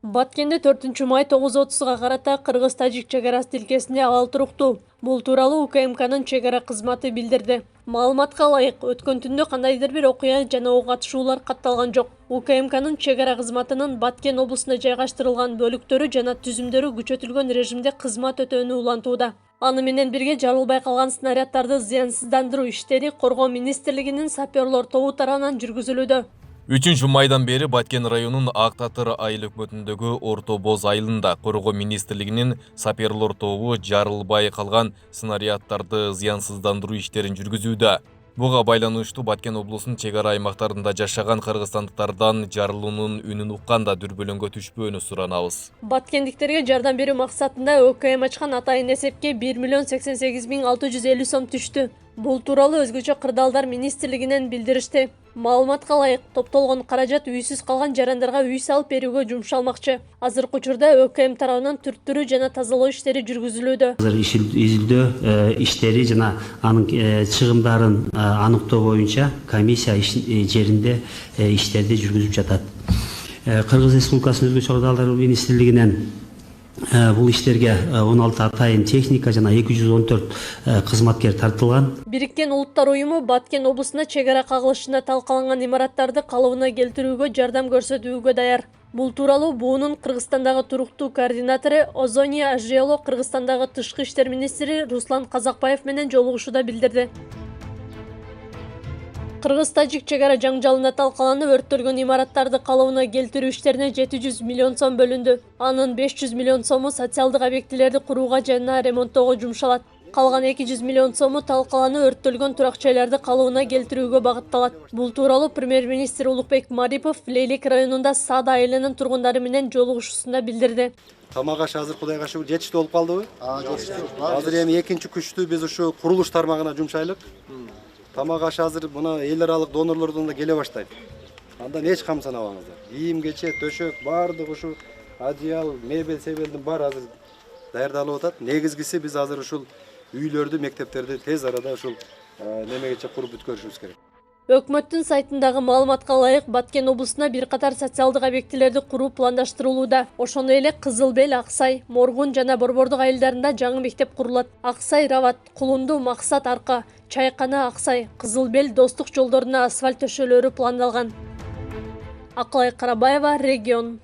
Баткенде 4 май 9:30 карата Кыргыз-Тажик чегарасы тилкесинде абал туруктуу. Бул тууралуу УКМКнын чегара кызматы билдирди. Маалыматка ылайык, өткөн түндө кандайдыр бир окуя жана ок атышуулар катталган жок. УКМКнын чегара кызматынын Баткен облусуна жайгаштырылган бөлүктөрү жана түзүмдөрү күчөтүлгөн режимде кызмат өтөөнү улантууда. Аны менен бирге жарылбай калган снаряддарды зыянсыздандыруу иштери Коргоо министрлигинин саперлор тобу тарабынан жүргүзүлүүдө. 3 майдан бери Баткен районунун Ак Татыр айыл өкмөтүндөгү Орто Боз айылында Коргоо министрлигинин саперлор тобу жарылбай калган снаряддарды зыянсыздандыруу иштерин жүргүзүүдө. Буга байланыштуу Баткен облусунун чегара аймактарында жашаган кыргызстандыктардан жарылуунун үнүн укканда дүрбөлөңгө түшпөөнү суранабыз. Баткендиктерге жардам берүү максатында ÖKM ачкан атайын эсепке 1.088.650 сом түштү. Бул тууралуу өзгөчө кырдаалдар министрлигинен билдиришти. Маалыматка ылайык, топтолгон каражат үйсүз калган жарандарга үй салып берүүгө жумшалмакчы. Азыркы учурда ÖKM тарабынан түрттүрүү жана тазалоо иштери жүргүзүлүүдө. Азыр изилдөө иштери жана анын чыгымдарын аныктоо боюнча комиссия жеринде иштерди жүргүзүп жатат. Кыргыз Республикасынын өзгөчө кырдаалдар министрлигинен бул иштерге 16 атайын техника жана 214 кызматкер тартылган. Бириккен Улуттар уюму Баткен облусуна чегара кагылышында талкаланган имараттарды калыбына келтирүүгө жардам көрсөтүүгө даяр. Бул тууралуу буунун Кыргызстандагы туруктуу координатору Озония Ажиело Кыргызстандагы тышкы иштер министри Руслан Казакбаев менен жолугушууда билдирди. Кыргыз-Тажик чегара жаңжалында талкаланып өрттөлгөн имараттарды калыбына келтирүү иштерине 700 миллион сом бөлүндү. Анын 500 миллион сому социалдык объектилерди курууга жана ремонттоого жумшалат. Калган 200 миллион сому талкаланып өрттөлгөн турак жайларды калыбына келтирүүгө багытталат. Бул тууралуу премьер-министр Улукбек Марипов Лейлик районунда Саада айылынын тургундары менен жолугушуусунда билдирди. Тамак аш азыр Кудайга шүгүр жетиштүү болуп калдыбы? Жетиштүү. Азыр эми экинчи күчтү биз ушу курулуш тармагына жумшайлык. Тамак аш азыр мына эл аралык донорлордон да келе баштайт. Андан эч кам санабаңыздар. Кийим кече, төшөк баардык ушу одеял, мебель, себелдин баары азыр даярдалып атат. Негизгиси биз азыр ушул үйлөрдү, мектептерди тез арада ушул немегече куруп бүткөрүшүбүз керек. Өкмөттүн сайтындагы маалыматка ылайык, Баткен облусуна бир катар социалдык объектилерди куруу пландаштырылууда. Ошондой эле Кызылбел, Аксай, Моргун жана Борбордук айылдарында жаңы мектеп курулат. Аксай, Рават, Кулунду, Максат, Арка, Чайкана, Аксай, Кызылбел, Достук жолдоруна асфальт төшөлөрү пландалган. Акылай Карабаева, Регион.